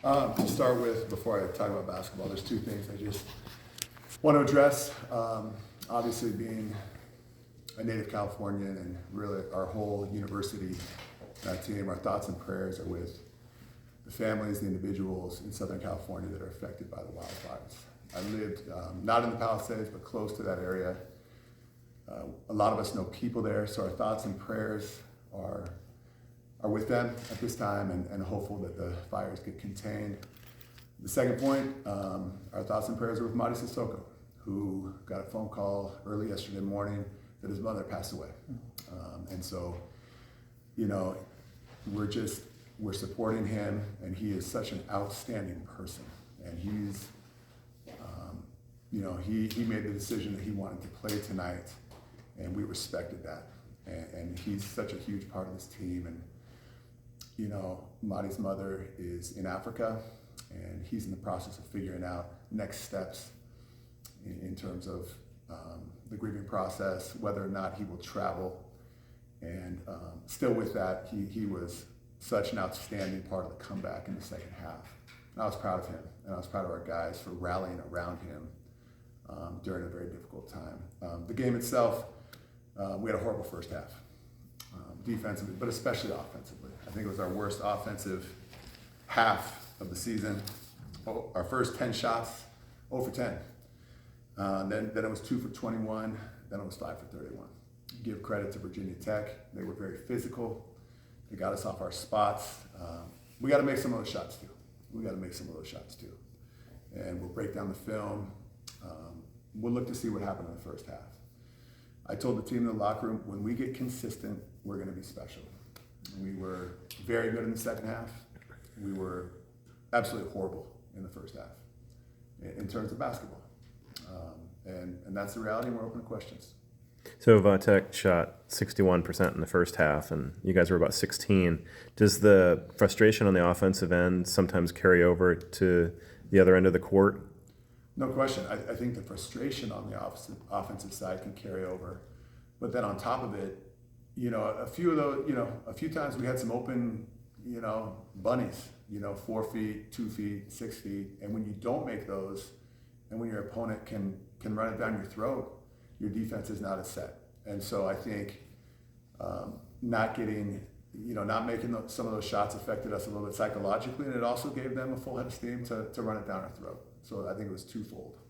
To start with, before I talk about basketball, there's two things I just want to address. Obviously, being a native Californian and really our whole university team, our thoughts and prayers are with the families, the individuals in Southern California that are affected by the wildfires. I lived not in the Palisades, but close to that area. A lot of us know people there, so our thoughts and prayers are with them at this time and hopeful that the fires get contained. The second point, our thoughts and prayers are with Madsen, who got a phone call early yesterday morning that his mother passed away. And so, you know, we're supporting him, and he is such an outstanding person. And he's, he made the decision that he wanted to play tonight, and we respected that. And he's such a huge part of this team. And you know, Madi's mother is in Africa, and he's in the process of figuring out next steps in terms of the grieving process, whether or not he will travel. And still with that, he was such an outstanding part of the comeback in the second half. And I was proud of him, and I was proud of our guys for rallying around him during a very difficult time. The game itself, we had a horrible first half, defensively, but especially offensively. I think it was our worst offensive half of the season. Our first 10 shots, 0 for 10. Then it was 2 for 21. Then it was 5 for 31. Give credit to Virginia Tech. They were very physical. They got us off our spots. We got to make some of those shots too. And we'll break down the film. We'll look to see what happened in the first half. I told the team in the locker room, when we get consistent, we're going to be special. We were very good in the second half. We were absolutely horrible in the first half in terms of basketball. And that's the reality, and we're open to questions. So VaTech shot 61% in the first half, and you guys were about 16. Does the frustration on the offensive end sometimes carry over to the other end of the court? No question. I think the frustration on the offensive side can carry over. But then on top of it, you know, a few times we had some open, bunnies, 4 feet, 2 feet, 6 feet. And when you don't make those, and when your opponent can run it down your throat, your defense is not as set. And so I think not making some of those shots affected us a little bit psychologically, and it also gave them a full head of steam to run it down our throat. So I think it was twofold.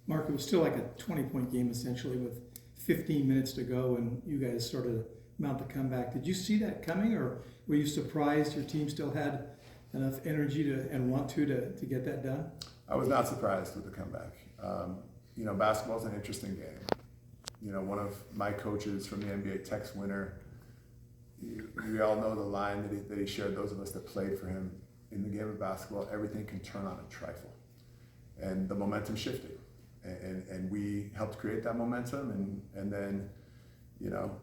Mark, it was still like a 20-point game essentially with 15 minutes to go, and you guys sort of mount the comeback. Did you see that coming, or were you surprised your team still had enough energy and want to get that done? I was not surprised with the comeback. Basketball is an interesting game. One of my coaches from the NBA, Tech's winner, we all know the line that he shared, those of us that played for him. In the game of basketball, everything can turn on a trifle. And the momentum shifted. And we helped create that momentum. And then,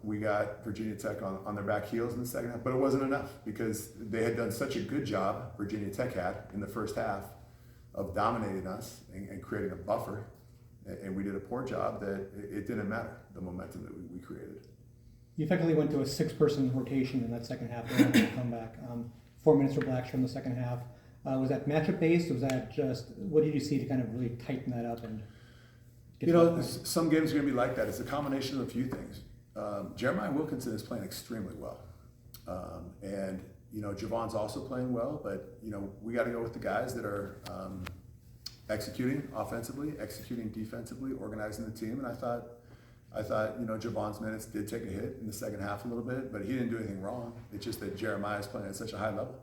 we got Virginia Tech on their back heels in the second half. But it wasn't enough because they had done such a good job, Virginia Tech had, in the first half of dominating us and creating a buffer. And we did a poor job that it didn't matter, the momentum that we created. You effectively went to a 6-person rotation in that second half of the comeback. 4 minutes for Blackshaw in the second half. Was that matchup based? Was that just, what did you see to kind of really tighten that up? And some games are going to be like that. It's a combination of a few things. Jeremiah Wilkinson is playing extremely well. And Javon's also playing well, but, we got to go with the guys that are executing offensively, executing defensively, organizing the team. And I thought, Javon's minutes did take a hit in the second half a little bit, but he didn't do anything wrong. It's just that Jeremiah's playing at such a high level.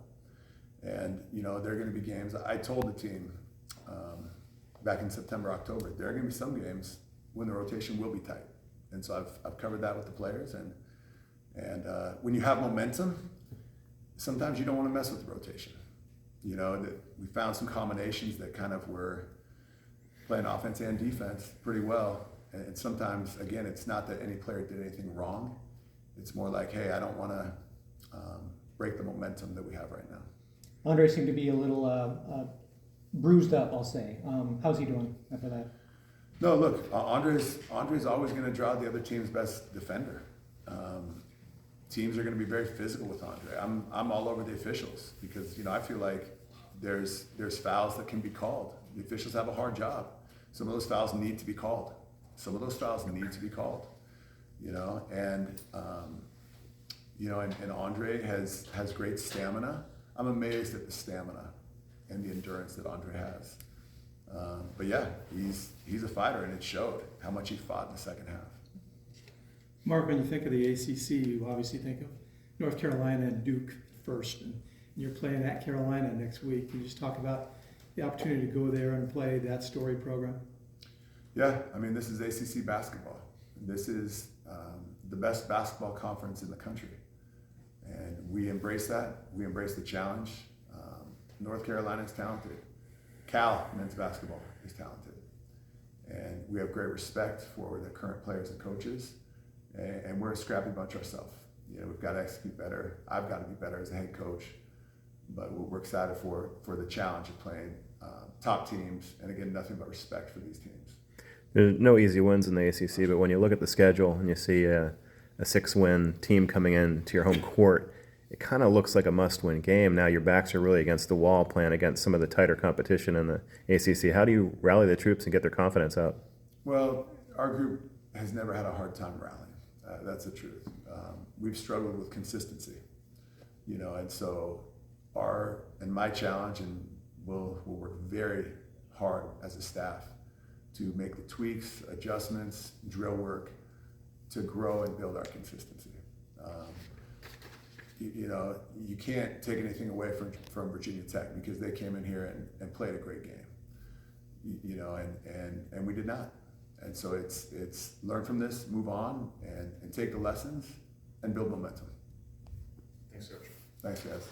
And, there are going to be games. I told the team back in September, October, there are going to be some games when the rotation will be tight. And so I've covered that with the players. And when you have momentum, sometimes you don't want to mess with the rotation. That we found some combinations that kind of were playing offense and defense pretty well. And sometimes, again, it's not that any player did anything wrong. It's more like, hey, I don't want to break the momentum that we have right now. Andre seemed to be a little bruised up, I'll say. How's he doing after that? No, look, Andre's always going to draw the other team's best defender. Teams are going to be very physical with Andre. I'm all over the officials because I feel like there's fouls that can be called. The officials have a hard job. Some of those fouls need to be called. You know, and and Andre has great stamina. I'm amazed at the stamina and the endurance that Andre has. But yeah, he's a fighter, and it showed how much he fought in the second half. Mark, when you think of the ACC, you obviously think of North Carolina and Duke first, and you're playing at Carolina next week. Can you just talk about the opportunity to go there and play that story program? Yeah, I mean, this is ACC basketball. This is the best basketball conference in the country, and we embrace that. We embrace the challenge. North Carolina is talented. Cal men's basketball is talented, and we have great respect for the current players and coaches. And we're a scrappy bunch ourselves. You know, we've got to execute better. I've got to be better as a head coach, but we're excited for the challenge of playing top teams, and again, nothing but respect for these teams. There's no easy wins in the ACC, but when you look at the schedule and you see a 6-win team coming in to your home court, it kind of looks like a must-win game. Now your backs are really against the wall playing against some of the tighter competition in the ACC. How do you rally the troops and get their confidence up? Well, our group has never had a hard time rallying. That's the truth. We've struggled with consistency, you know, and so my challenge, and we'll work very hard as a staff to make the tweaks, adjustments, drill work to grow and build our consistency. You know, you can't take anything away from Virginia Tech because they came in here and played a great game, you know, and we did not. And so it's learn from this, move on, and take the lessons and build momentum. Thanks, Coach. Thanks, guys.